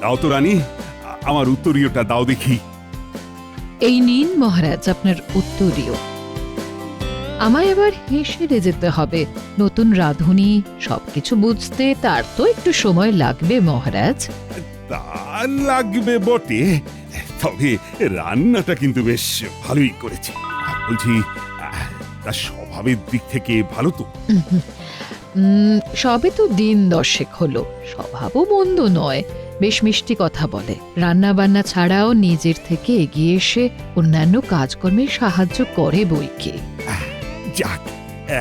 দাও তো রানী, আমার উত্তরীয়টা দাও দেখি। এই নিন মহারাজ আপনার উত্তরীয়। আমায় এবার হেসেলে যেতে হবে। নতুন রাঁধুনি, সবকিছু বুঝতে তার তো একটু সময় লাগবে মহারাজ। তা লাগবে বটে, তবে রান্নাটা কিন্তু বেশ ভালোই করেছি। বলছি, তার স্বভাবের দিক থেকে ভালো তো? সবে তো দিন 10 হলো, স্বভাবও মন্দ নয়, বেশ মিষ্টি কথা বলে। রান্না বান্না ছাড়াও নিজের থেকে এগিয়ে এসে অন্যান্য কাজকর্মে সাহায্য করে বইকে। যাক,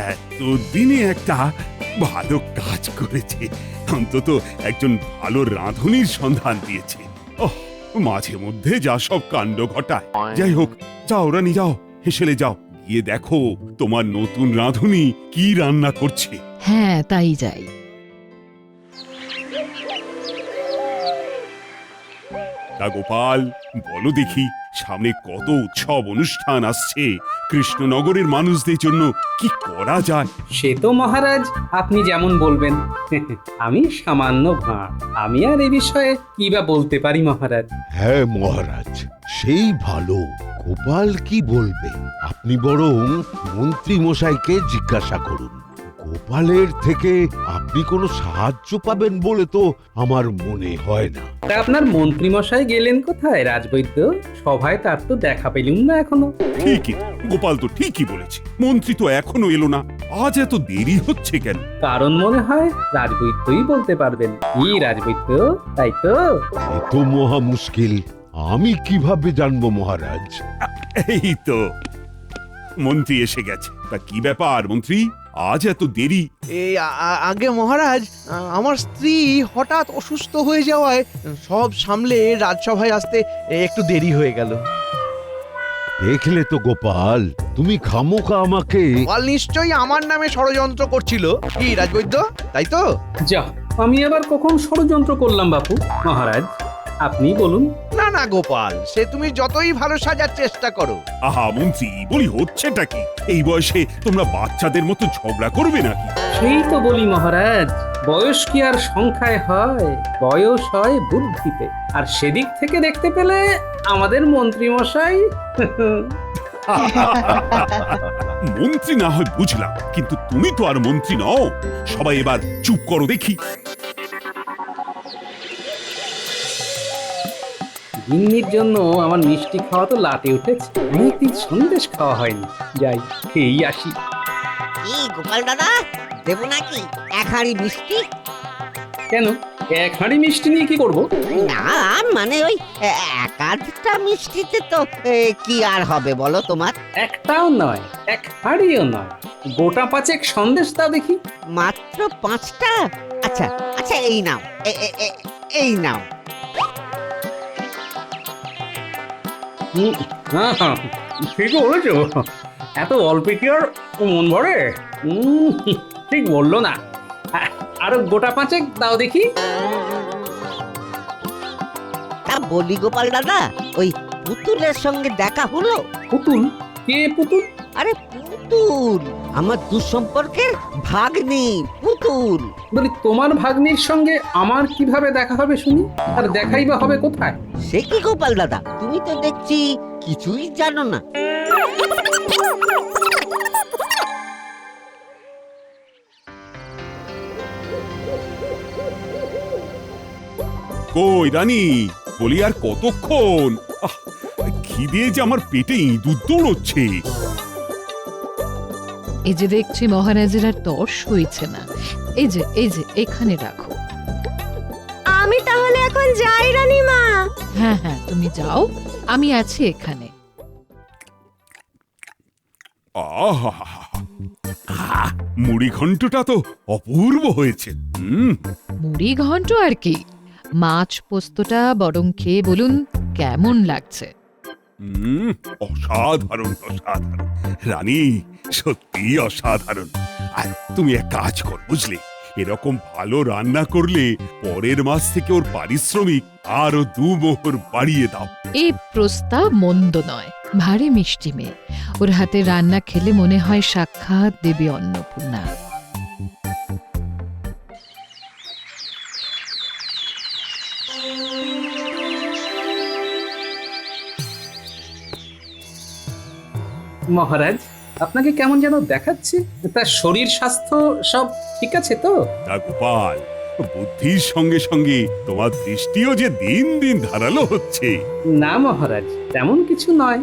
এতদিনে একটা ভালো কাজ করেছে, অন্তত একজন ভালো রাঁধুনির সন্ধান দিয়েছে। ওহ, মাঝে মধ্যে যা সব কাণ্ড ঘটায়। যাই হোক, যাও রানী, যাও, হেসেলে যাও, গিয়ে দেখো তোমার নতুন রাঁধুনি কি রান্না করছে। হ্যাঁ, তাই যাই। তা গোপাল, বলো দেখি, সামনে কত উৎসব অনুষ্ঠান আসছে, কৃষ্ণনগরের মানুষদের জন্য কি করা যায়? সে তো মহারাজ আপনি যেমন বলবেন। আমি সামান্য ভাঁড়, আমি আর এ বিষয়ে কি বা বলতে পারি মহারাজ। হ্যাঁ মহারাজ, সেই ভালো। গোপাল কি বলবে? আপনি বরং মন্ত্রী মশাইকে জিজ্ঞাসা করুন। গোপালের থেকে আপনি কোনো সাহায্য পাবেন বলে তো আমার মনে হয় না। তা আপনার মন্ত্রী মশাই গেলেন কোথায় রাজবৈদ্য? সভায় তার তো দেখা পেলুম না এখনো। ঠিকই, গোপাল তো ঠিকই বলেছে, মন্ত্রী তো এখনো এলো না। আজ এত দেরি হচ্ছে কেন? কারণ মনে হয় রাজবৈদ্যই বলতে পারবেন। কি রাজবৈদ্য, তাই তো? এ তো মহা মুশকিল, আমি কিভাবে জানবো মহারাজ? এই তো মন্ত্রী এসে গেছে। তা কি ব্যাপার মন্ত্রী, আজ এত দেরি? এই আগে মহারাজ, আমার স্ত্রী হঠাৎ অসুস্থ হয়ে যাওয়ায় সব সামলে রাজসভায় আসতে একটু দেরি হয়ে গেল। দেখলে তো গোপাল, তুমি খামোকা আমাকে। গোপাল নিশ্চয়ই আমার নামে ষড়যন্ত্র করছিল, কি রাজবৈদ্য, তাই তো? যা, আমি আবার কখন ষড়যন্ত্র করলাম বাপু? মহারাজ আপনি বলুন। না না গোপাল, সে তুমি যতই ভালো সাজার চেষ্টা করো। আহা মন্ত্রী, বলি হচ্ছেটা কি? এই বয়সে তোমরা বাচ্চাদের মতো ঝগড়া করবে নাকি? সেই তো বলি মহারাজ, বয়স কি আর সংখ্যায় হয়? বয়স হয় বুদ্ধিতে। আর সেদিক থেকে দেখতে পেলে আমাদের মন্ত্রী মশাই মন্ত্রী না হয় বুঝলাম, কিন্তু তুমি তো আর মন্ত্রী নও। সবাই এবার চুপ করো দেখি। গিন্নির জন্য আমার মিষ্টি খাওয়া তো লাটে উঠেছে। অনেকদিন সন্দেশ খাওয়া হয়নি। যাই, খেয়েই আসি। কি গোপাল দাদা, দেবো নাকি এক হাঁড়ি মিষ্টি? কেন, এক হাঁড়ি মিষ্টি নিয়ে কি করব? না মানে ওই এক আধটা মিষ্টিতে তো কি আর হবে বলো তোমার? একটাও নয়, এক হাঁড়িও নয়, গোটা 5 সন্দেশ দাও দেখি। মাত্র 5টা? আচ্ছা আচ্ছা, এই নাও, এই নাও। হ্যাঁ, ঠিক বলেছো। এত অল্পে কি আর মন ভরে? ঠিক বললো না। আরো গোটা 5 দাও দেখি। তা বলি গোপাল দাদা, ওই পুতুলের সঙ্গে দেখা হলো? পুতুল? কে পুতুল? আরে পুতুল, আমার দুঃসম্পর্কের ভাগ্নি পুতুল। বলি তোমার ভাগ্নির সঙ্গে আমার কিভাবে দেখা হবে শুনি? আর দেখাই বা হবে কোথায়? সে কি গোপাল দাদা, তুমি তো দেখছি কিছুই জানো না। কই রানী, বলি আর কতক্ষণ? খিদে যে আমার পেটে ইঁদুর দৌড়চ্ছে। এই যে দেখছি মহারাজের আর তর্স হইছে না। এই যে এখানে রাখো। আমি তাহলে এখন যাই রানীমা। হ্যাঁ হ্যাঁ, তুমি যাও, আমি আছি এখানে। মুড়ি ঘন্টটা তো অপূর্ব হয়েছে। মুড়ি ঘন্ট আর কি, মাছ পোস্তটা বরং খেয়ে বলুন কেমন লাগছে। অসাধারণ অসাধারণ রানী, সত্যি অসাধারণ। আর তুমি এক কাজ কর বুঝলে, এরকম ভালো রান্না করলে পরের মাস থেকে ওর পারিশ্রমিক আরো 2 মোহর বাড়িয়ে দাও। এই প্রস্তাব মন্দ নয়, ভারী মিষ্টি মেয়ে, ওর হাতে রান্না খেলে মনে হয় সাক্ষাৎ দেবী অন্নপূর্ণা। মহারাজ, আপনাকে কেমন যেন দেখাচ্ছে। তার শরীর স্বাস্থ্য সব ঠিক আছে তো? তা গোপাল, বুদ্ধির সঙ্গে সঙ্গে তোমার দৃষ্টিও যে দিন দিন ধারালো হচ্ছে। না মহারাজ, তেমন কিছু নয়।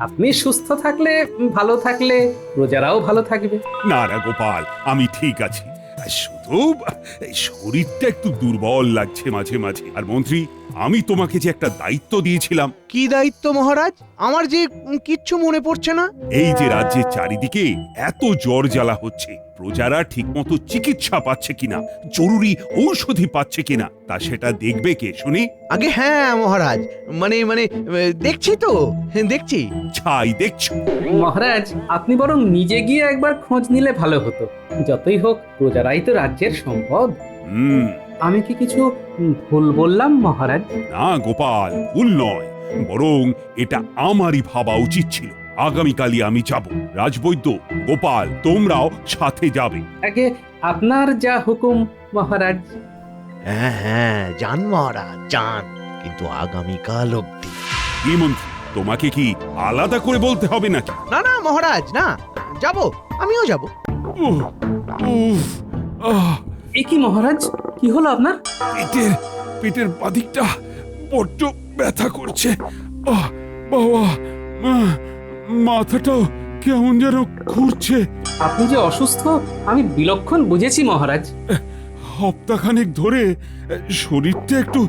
আপনি সুস্থ থাকলে, ভালো থাকলে প্রজারাও ভালো থাকবে। না না গোপাল, আমি ঠিক আছি। শুধু এই শরীরটা একটু দুর্বল লাগছে মাঝে মাঝে। আর মন্ত্রী, আমি তোমাকে যে একটা দায়িত্ব দিয়েছিলাম। কি দায়িত্ব মহারাজ? আমার যে কিচ্ছু মনে পড়ছে না। এই যে রাজ্যের চারিদিকে এত জ্বর জ্বালা হচ্ছে, প্রজারা ঠিকমতো চিকিৎসা পাচ্ছে কিনা, জরুরি ঔষধি পাচ্ছে কিনা, তা সেটা দেখবে কে শুনি? আগে হ্যাঁ মহারাজ, মানে মানে দেখছি তো, দেখছি। ছাই দেখছো? মহারাজ, আপনি বরং নিজে গিয়ে একবার খোঁজ নিলে ভালো হতো। যতই হোক প্রজারাই তো রাজ্যের সম্পদ। হুম। আমি কি কিছু ভুল বললাম মহারাজ? না গোপাল, ভুল নয়, বরং এটা আমারই ভাবা উচিত ছিল। আগামীকালই আমি যাব। রাজবৈদ্য, গোপাল, তোমরাও সাথে যাবে। আগে আপনার যা হুকুম মহারাজ। হ্যাঁ হ্যাঁ, যান মহারাজ যান, কিন্তু আগামীকাল অব্দি। কি মন্ত্রী, তোমাকে কি আলাদা করে বলতে হবে নাকি? না না মহারাজ, না, যাব, আমিও যাব। উফ, উফ, আহ, এ কি মহারাজ, কি হলো আপনার? পেটের বাদিকটা বড্ড ব্যথা করছে। আহ, বাবা, মাথাটাও কেমন যেন ঘুরছে। আপনি যে অসুস্থ আমি বিলক্ষণ বুঝেছি মহারাজ। সপ্তাহখানেক ধরে শরীরটা একটু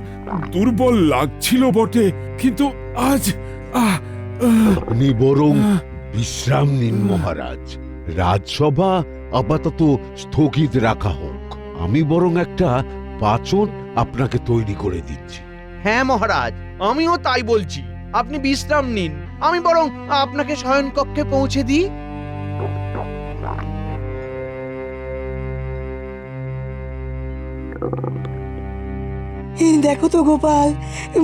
দুর্বল লাগছিল বটে, কিন্তু আজ আপনি বরং বিশ্রাম নিন মহারাজ। রাজসভা আপাতত স্থগিত রাখা হোক। আমি বরং একটা পাচন আপনাকে তৈরি করে দিচ্ছি। হ্যাঁ মহারাজ, আমিও তাই বলছি। আপনি বিশ্রাম নিন, আমি বরং আপনাকে শয়নকক্ষে পৌঁছে দিই। দেখো তো গোপাল,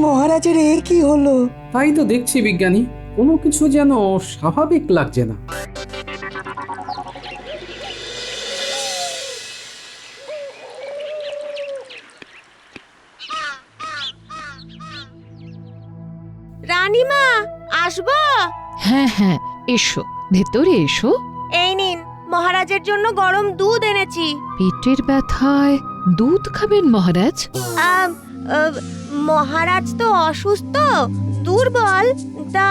মহারাজের এ কি হলো? তাই তো দেখছি বিজ্ঞানী, কোনো কিছু যেন স্বাভাবিক লাগছে না। রানীমা, আসবো? হ্যাঁ হ্যাঁ, এসো, ভেতরে এসো। এই নিন, মহারাজের জন্য গরম দুধ এনেছি। পেটের ব্যথায় দুধ খাবেন মহারাজ? আম, মহারাজ তো অসুস্থ, দুর্বল, তা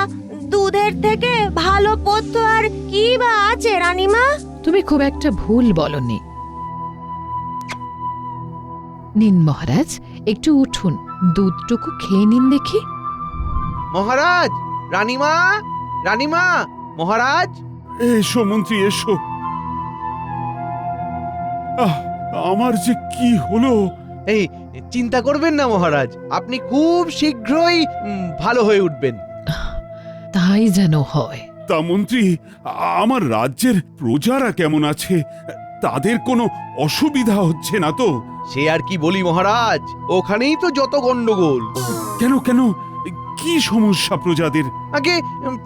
দুধের থেকে ভালো পথ্য আর কি বা আছে রানীমা? তুমি খুব একটা ভুল বলনি। নিন মহারাজ, একটু উঠুন, দুধটুকু খেয়ে নিন দেখি। মহারাজ, রানীমা, রানীমা, মহারাজ। এসো মন্ত্রী, এসো। আমার যে কি হলো! এই, চিন্তা করবেন না মহারাজ, আপনি খুব শীঘ্রই ভালো হয়ে উঠবেন। তাই যেন হয়। তা মন্ত্রী, আমার রাজ্যের প্রজারা কেমন আছে? তাদের কোনো অসুবিধা হচ্ছে না তো? সে আর কি বলি মহারাজ, ওখানেই তো যত গন্ডগোল। কেন কেন, কি সমস্যা প্রজাদের? আগে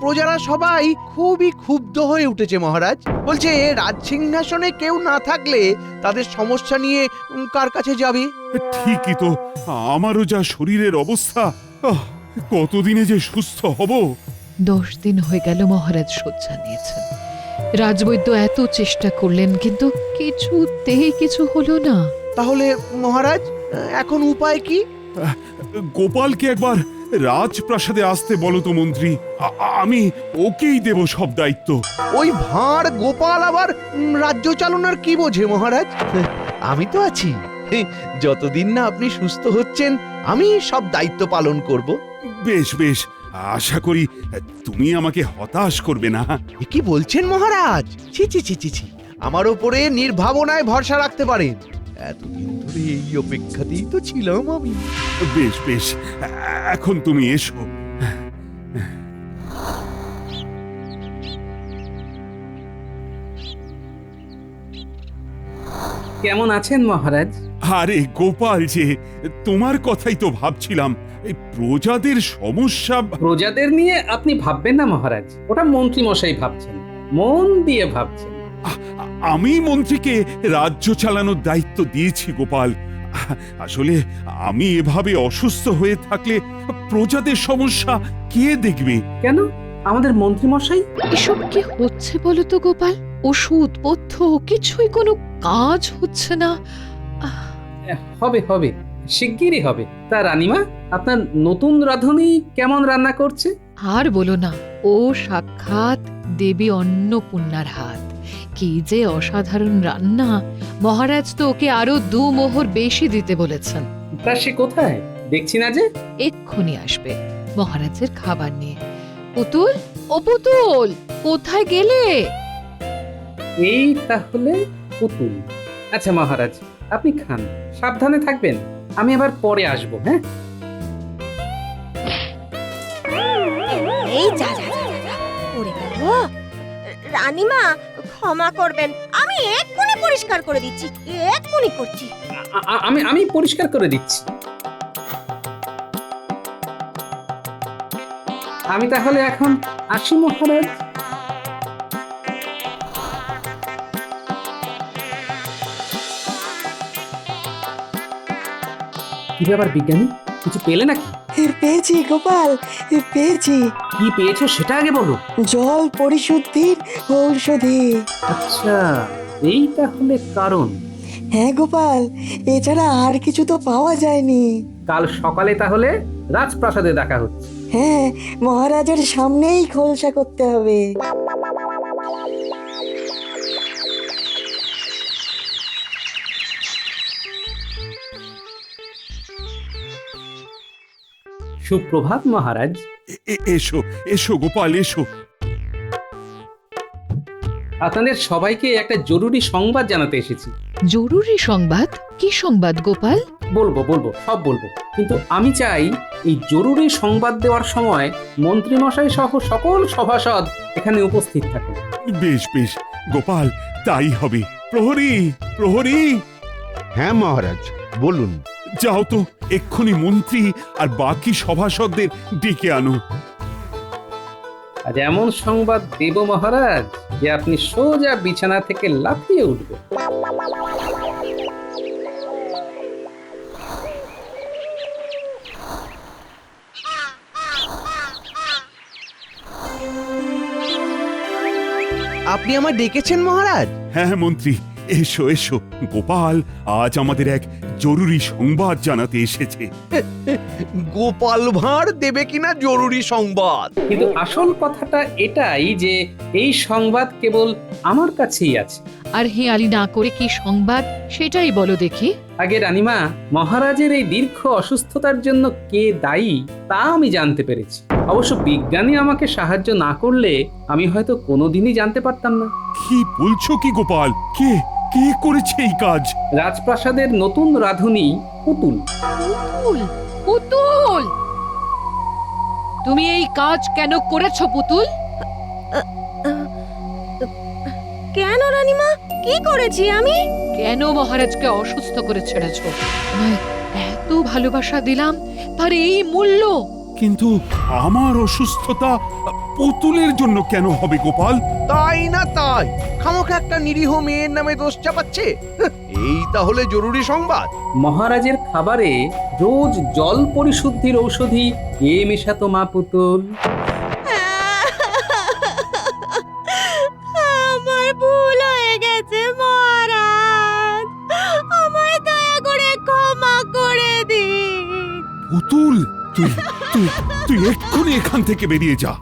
প্রজারা সবাই খুবই ক্ষুব্ধ হয়ে উঠেছে মহারাজ। বলছে রাজ সিংহাসনে কেউ না থাকলে তাদের সমস্যা নিয়ে কার কাছে যাবে। ঠিকই তো, আমারও যা শরীরের অবস্থা, কতদিনে যে সুস্থ হব। 10 দিন হয়ে গেল মহারাজ শয্যা নিয়েছেন। রাজবৈদ্য এত চেষ্টা করলেন, কিন্তু কিছুতেই কিছু হলো না। তাহলে মহারাজ, এখন উপায় কি? গোপালকে একবার রাজপ্রাসাদে আসতে বলো তো মন্ত্রী। আমি ওকেই দেব সব দায়িত্ব। ওই ভাঁড় গোপাল আবার রাজ্য চালনার কি বোঝে মহারাজ? আমি তো আছি, যতদিন না আপনি সুস্থ হচ্ছেন আমি সব দায়িত্ব পালন করব। বেশ বেশ, আশা করি তুমি আমাকে হতাশ করবে না। এ কি বলছেন মহারাজ? ছি ছি ছি ছি ছি, আমার উপরে নির্ভাবনায় ভরসা রাখতে পারেন। এতদিন ধরে এই অপেক্ষাতেই তো ছিলাম আমি। বেশ বেশ, এখন তুমি এসো। কেমন আছেন মহারাজ? আরে গোপাল যে, তোমার কথাই তো ভাবছিলাম। এই প্রজাদের সমস্যা। প্রজাদের নিয়ে আপনি ভাববেন না মহারাজ, ওটা মন্ত্রী মশাই ভাবছেন, মন দিয়ে ভাবছেন। আমি মন্ত্রীকে রাজ্য চালানোর দায়িত্ব দিয়েছি গোপাল। আসলে আমি এভাবে অসুস্থ হয়ে থাকলে প্রজাদের সমস্যা কে দেখবে? কেন, আমাদের মন্ত্রীমশাই? এসব কি হচ্ছে বলো তো গোপাল? ওষুধ পথ্য কিছুই কোনো কাজ হচ্ছে না। হবে হবে, শিগগিরই হবে। তা রানীমা, আপনার নতুন রাঁধুনি কেমন রান্না করছে? আর বলো না, ও সাক্ষাৎ দেবী অন্নপূর্ণার হাত। কি যে অসাধারণ রান্না! মহারাজ তো ওকে আরো 2 মোহর বেশি দিতে বলেছেন। তা সে কোথায়? দেখছি না যে। এক্ষুনি আসবে মহারাজের খাবার নিয়ে। পুতুল, ও পুতুল, কোথায় গেলে? এই তাহলে পুতুল। আচ্ছা মহারাজ, আপনি খান, সাবধানে থাকবেন। আমি আবার পরে আসবো। হ্যাঁ, এই যা যা যা যা, যা পড়ে গেল। রানীমা ক্ষমা করবেন, আমি এক্ষুনি পরিষ্কার করে দিচ্ছি, এক্ষুনি করছি। আমি পরিষ্কার করে দিচ্ছি। আমি তাহলে এখন আসি মহারাজ। কি ব্যাপার বিজ্ঞানী, কিছু পেলে নাকি? পেয়েছি গোপাল, পেয়েছি। কি পেয়েছো সেটা আগে বলো। জল পরিশুদ্ধির ঔষধি। আচ্ছা, এই তাহলে কারণ। হ্যাঁ গোপাল, এছাড়া আর কিছু তো পাওয়া যায়নি। কাল সকালে তাহলে রাজপ্রাসাদে দেখা হচ্ছে। হ্যাঁ, মহারাজের সামনেই খোলসা করতে হবে। সুপ্রভাত মহারাজ। এসো এসো গোপাল, এসো। আপনাদের সবাইকে একটা জরুরি সংবাদ জানাতে এসেছি। জরুরি সংবাদ? কি সংবাদ গোপাল? বলবো বলবো, সব বলবো, কিন্তু আমি চাই এই জরুরি সংবাদ দেওয়ার সময় মন্ত্রীমশাই সহ সকল সভাসদ এখানে উপস্থিত থাকুন। বেশ বেশ গোপাল, তাই হবে। প্রহরী, প্রহরী, হ্যাঁ মহারাজ, বলুন। যাও তো এক্ষুনি মন্ত্রী আর বাকি সভাসদদের ডেকে আনো। আজ এমন সংবাদ দেব মহারাজ যে আপনি সোজা বিছানা থেকে লাফিয়ে উঠবেন। আপনি আমায় ডেকেছেন মহারাজ? হ্যাঁ হ্যাঁ মন্ত্রী, এসো এসো। গোপাল আজ আমাদের এক জরুরি সংবাদ জানাতে এসেছে। গোপাল ভাঁড় দেবে কিনা জরুরি সংবাদ? কিন্তু আসল কথাটা এটাই যে এই সংবাদ কেবল আমার কাছেই আছে। আর হেয়ালি না করে কি সংবাদ সেটাই বলো দেখি। আগে রানীমা, মহারাজের এই দীর্ঘ অসুস্থতার জন্য কে দায়ী তা আমি জানতে পেরেছি। অবশ্য বিজ্ঞানী আমাকে সাহায্য না করলে আমি হয়তো কোনোদিনই জানতে পারতাম না। কি বলছো কি গোপাল? কে কে করেছে এই কাজ? রাজপ্রাসাদের নতুন রাঁধুনি পুতুল। পুতুল, পুতুল, তুমি এই কাজ কেন করেছো পুতুল? কেন রানীমা, কি করেছি আমি? কেন মহারাজকে অসুস্থ করে ছেড়েছো? তোমায় এত ভালোবাসা দিলাম, তার এই মূল্য? কিন্তু আমার অসুস্থতা পুতুলের জন্য কেন হবে গোপাল? তাই না তাই, খামোখা একটা নিরীহ মেয়ের নামে দোষ চাপাচ্ছে। এই তাহলে জরুরি সংবাদ? মহারাজের খাবারে রোজ জল পরিশুদ্ধির ঔষধি কে মেশাতো মা পুতুল? আমার ভুল হয়ে গেছে মহারাজ, আমায় দয়া করে ক্ষমা করে দিন। পুতুল, তুই তুই তুই এক্ষুনি এখান থেকে বেরিয়ে যা।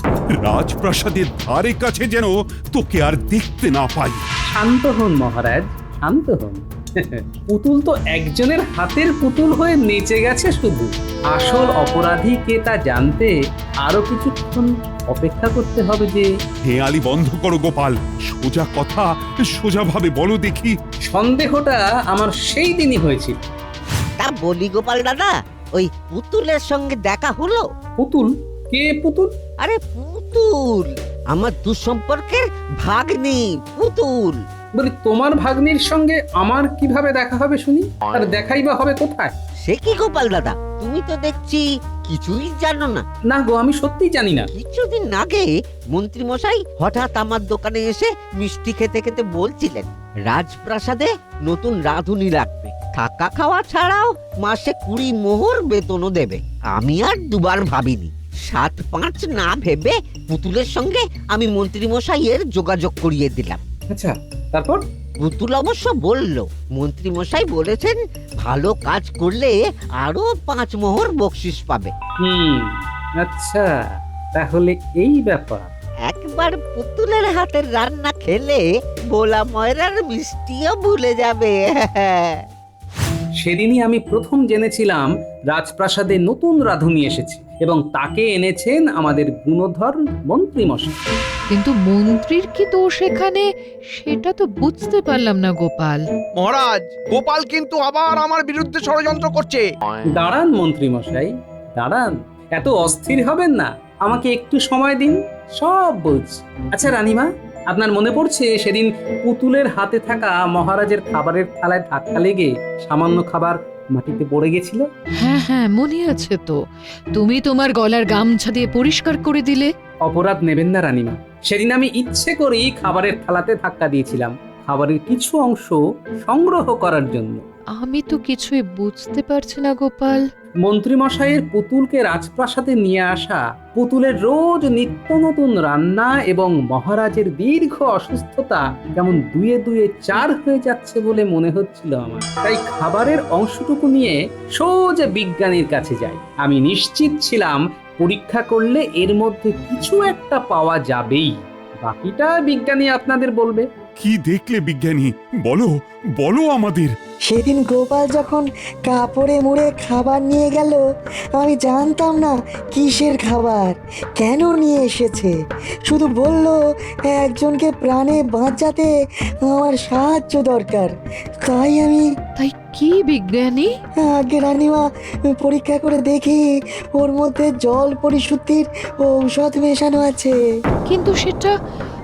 রাজপ্রাসাদের ধারে কাছে যেন তোকে আর দেখতে না পাই। শান্ত হন মহারাজ, শান্ত হন। পুতুল তো একজনের হাতের পুতুল হয়ে নেচে গেছে শুধু। আসল অপরাধী কে তা জানতে আরো কিছুক্ষণ অপেক্ষা করতে হবে। যে হেয়ালি বন্ধ করো গোপাল, সোজা কথা সোজাভাবে বলো দেখি। সন্দেহটা আমার সেই দিনই হয়েছিল। তা বলি গোপাল দাদা, ওই পুতুলের সঙ্গে দেখা হলো? পুতুল? কে পুতুল? আরে পুতুল, আমার দুঃসম্পর্কের ভাগ্নি পুতুল। বলি, তোমার ভাগ্নির সঙ্গে আমার কিভাবে দেখা হবে শুনি? আর দেখাই বা হবে কোথায়? সে কি গোপাল দাদা, তুমি তো দেখছি কিছুই জানো না। না গো, আমি সত্যিই জানি না। কিছুদিন আগে মন্ত্রী মশাই হঠাৎ আমার দোকানে এসে মিষ্টি খেতে খেতে বলছিলেন রাজপ্রাসাদে নতুন রাঁধুনি লাগবে, থাকা খাওয়া ছাড়াও মাসে 20 মোহর বেতনও দেবে। আমি আর দুবার ভাবিনি, 7-5 না ভেবে পুতুলের সঙ্গে আমি মন্ত্রী মশাইয়ের যোগাযোগ করিয়ে দিলাম। আচ্ছা, তারপর? পুতুল অবশ্য বলল, মন্ত্রী মশাই বলেছেন ভালো কাজ করলে আরো 5 মোহর বকশিস পাবে। আচ্ছা, তাহলে এই ব্যাপার। একবার পুতুলের হাতের রান্না খেলে ভোলা ময়রার মিষ্টিও ভুলে যাবে। সেদিনই আমি প্রথম জেনেছিলাম রাজপ্রাসাদে নতুন রাঁধুনি এসেছে এবং তাকে এনেছেন আমাদের গুণধর মন্ত্রী মশাই। কিন্তু মন্ত্রীর কি দোষ এখানে, সেটা তো বুঝতে পারলাম না গোপাল। মহারাজ, গোপাল কিন্তু আবার আমার বিরুদ্ধে ষড়যন্ত্র করছে। দাঁড়ান মন্ত্রী মশাই, দাঁড়ান, এত অস্থির হবেন না, আমাকে একটু সময় দিন, সব বলছি। আচ্ছা রানীমা, আপনার মনে পড়ছে সেদিন পুতুলের হাতে থাকা মহারাজের খাবারের থালায় ধাক্কা লেগে সামান্য খাবার মাটিতে পড়ে গেছিল? হ্যাঁ হ্যাঁ, মনে আছে তো, তুমি তোমার গলার গামছা দিয়ে পরিষ্কার করে দিলে। অপরাধ নেবেন না রানীমা, সেদিন আমি ইচ্ছে করেই খাবারের থালাতে ধাক্কা দিয়েছিলাম, খাবারের কিছু অংশ সংগ্রহ করার জন্য। আমি তো কিছুই বুঝতে পারছি না গোপাল। মন্ত্রী মশাইয়ের পুতুলকে রাজপ্রাসাদে নিয়ে আসা, পুতুলের রোজ নিত্য নতুন রান্না এবং মহারাজের দীর্ঘ অসুস্থতা কেমন 2-2 4 হয়ে যাচ্ছে বলে মনে হচ্ছিল আমার। তাই খাবারের অংশটুকু নিয়ে সোজা বিজ্ঞানীর কাছে যাই। আমি নিশ্চিত ছিলাম পরীক্ষা করলে এর মধ্যে কিছু একটা পাওয়া যাবেই, বাকিটা বিজ্ঞানী আপনাদের বলবে। কি দেখলে বিজ্ঞানী? বলো বলো আমাদের। সেদিন গোপাল যখন কাপড়ে মুড়ে খাবার নিয়ে গেল, আমি জানতাম না কিসের খাবার, কেন নিয়ে এসেছে। শুধু বলল একজনকে প্রাণে বাঁচাতে আমার সাহায্য দরকার। তাই আমি তাই কি বিজ্ঞানী? আগে রানীমা, পরীক্ষা করে দেখি ওর মধ্যে জল পরিশুদ্ধির ঔষধ মেশানো আছে। কিন্তু সেটা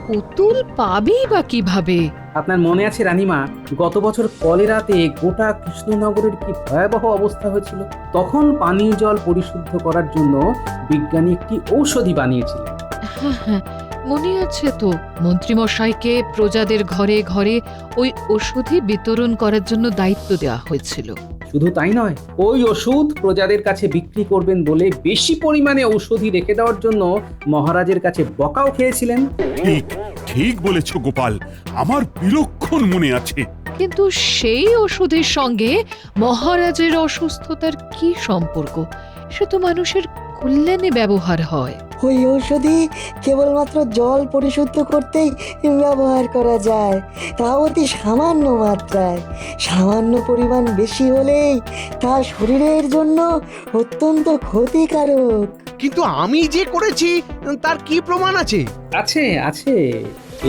পুতুল পাবেই বা কিভাবে? আপনার মনে আছে রানীমা, গত বছর কলেরাতে গোটা কৃষ্ণনগরের কি ভয়াবহ অবস্থা হয়েছিল? তখন পানীয় জল পরিশুদ্ধ করার জন্য বিজ্ঞানী একটি ঔষধি বানিয়েছিলেন। হ্যাঁ হ্যাঁ, মনে আছে তো, মন্ত্রীমশাইকে প্রজাদের ঘরে ঘরে ওই ওষুধই বিতরণ করার জন্য দায়িত্ব দেওয়া হয়েছিল। শুধু তাই নয়, ওই ওষুধ প্রজাদের কাছে বিক্রি করবেন বলে বেশি পরিমাণে ঔষধি রেখে দেওয়ার জন্য মহারাজের কাছে বকাও খেয়েছিলেন। ঠিক ঠিক বলেছ গোপাল, আমার বিলক্ষণ মনে আছে। কিন্তু সেই ওষুধের সঙ্গে মহারাজের অসুস্থতার কি সম্পর্ক? সে তো মানুষের কল্যাণে ব্যবহার হয়। ওই ঔষধি কেবলমাত্র জল পরিশুদ্ধ করতেই ব্যবহার করা যায়, তা অতি সামান্য মাত্রায়। সামান্য পরিমাণ বেশি হলেই তা শরীরের জন্য অত্যন্ত ক্ষতিকারক। কিন্তু আমি যে করেছি তার কি প্রমাণ আছে? আছে আছে,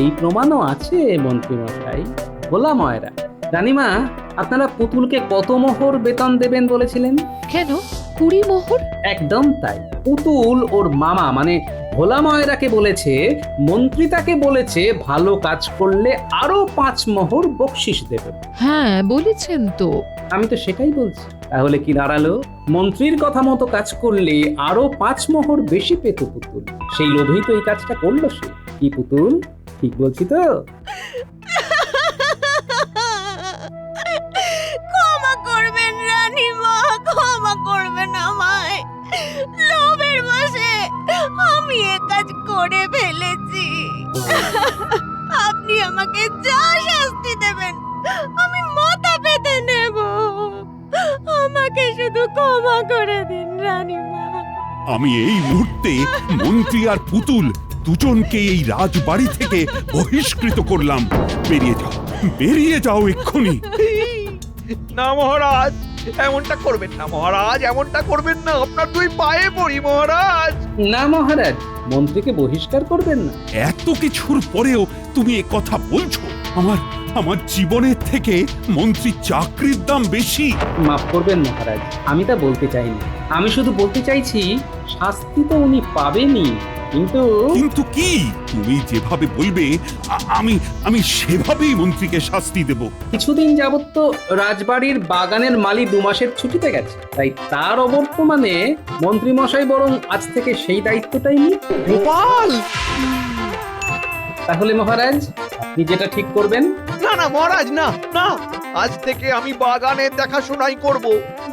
এই প্রমাণও আছে মন্ত্রী মশাই। ভোলা ময়রা, রানীমা, আপনারা পুতুলকে কত মোহর বেতন দেবেন বলেছিলেন? কেন 20 মোহর? একদম তাই। পুতুল ওর মামা মানে ভোলা ময়রাকে বলেছে, মন্ত্রী তাকে বলেছে ভালো কাজ করলে আরো 5 মোহর বকশিস দেবে। হ্যাঁ বলেছেন তো। আমি তো সেটাই বলছি। তাহলে কি দাঁড়ালো? মন্ত্রীর কথা মতো কাজ করলে আরো 5 মোহর বেশি পেত পুতুল। সেই লোভেই তো এই কাজটা করলো সে। কি পুতুল, ঠিক বলছি তো? ক্ষমা করবেন রানীমা, ক্ষমা করবেন আমায়। লোভের বশে আমি এ কাজ করে ফেলেছি। আপনি আমাকে যা শাস্তি দেবেন আমি মাথা পেতে নেব। আমাকে শুধু ক্ষমা করে দিন রানীমা। আমি এই মুহূর্তে মন্ত্রী আর পুতুল দুজনকে এই রাজবাড়ি থেকে বহিষ্কৃত করলাম। বেরিয়ে যাও, বেরিয়ে যাও এক্ষুনি। না মহারাজ, এমনটা করবেন না মহারাজ, এমনটা করবেন না, আপনার 2 পায়ে পড়ি মহারাজ। না মহারাজ, মন্ত্রীকে বহিষ্কার করবেন না। এত কিছুর পরেও তুমি এ কথা বলছো? আমার জীবনের থেকে মন্ত্রী চাকরির দাম বেশি। মাফ করবেন মহারাজ, আমি তা বলতে চাইনি। আমি শুধু বলতে চাইছি শাস্তি তো উনি পাবেনই, কিন্তু কিন্তু কি? তুমি যেভাবে বলবে আমি সেভাবেই মন্ত্রীকে শাস্তি দেব। কিছুদিন যাবত তো রাজবাড়ির বাগানের মালি 2 মাসের ছুটিতে গেছে, তাই তার অবর্তমানে মন্ত্রী মশাই বরং আজ থেকে সেই দায়িত্বটাই নিন। গোপাল! তাহলে মহারাজ, আপনি যেটা ঠিক করবেন। না না মহারাজ, না না, আজ থেকে আমি বাগানের দেখাশোনাই করব।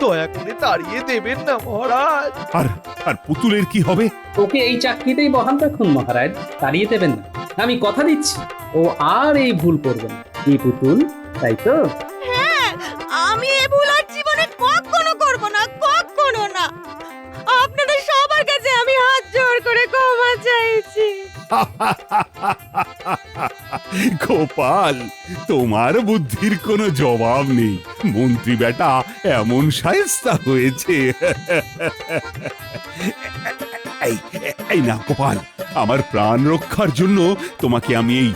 দয়া করে তাড়িয়ে দেবেন না মহারাজ। আর আর পুতুলের কি হবে? ওকে এই চাকরিতেই বহাল রাখুন মহারাজ, তাড়িয়ে দেবেন না। আমি কথা দিচ্ছি ও আর এই ভুল করবে না। কি পুতুল, তাই তো? হ্যাঁ, আমি এ ভুল আর জীবনে কখনো করব না, কখনো না। আপনাদের সবার কাছে আমি হাত জোড় করে ক্ষমা চাইছি। গোপাল, তোমার বুদ্ধির কোনো জবাব নেই। মন্ত্রী বেটা এমন শায়েস্তা হয়েছে। এই না গোপাল, আমার প্রাণ রক্ষার জন্য তোমাকে আমি এই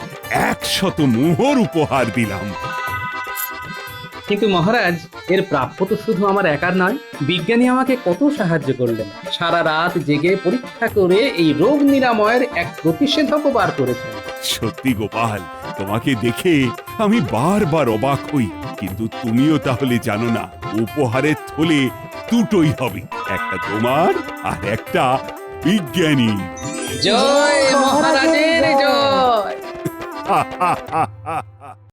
100 মোহর উপহার দিলাম। কিন্তু মহারাজ, এর প্রাপ্য তো শুধু আমার একার নয়। বিজ্ঞানী আমাকে কত সাহায্য করলেন। সারা রাত জেগে পরীক্ষা করে এই রোগ নিরাময়ের এক প্রতিষেধকও বার করেছেন। সত্যি গোপাল, তোমাকে দেখে আমি বারবার অবাক হই। কিন্তু তুমিও তাহলে জানো না, উপহারের থলে দুটোই হবে, একটা তোমার আর একটা বিজ্ঞানী। জয় মহারাজের জয়।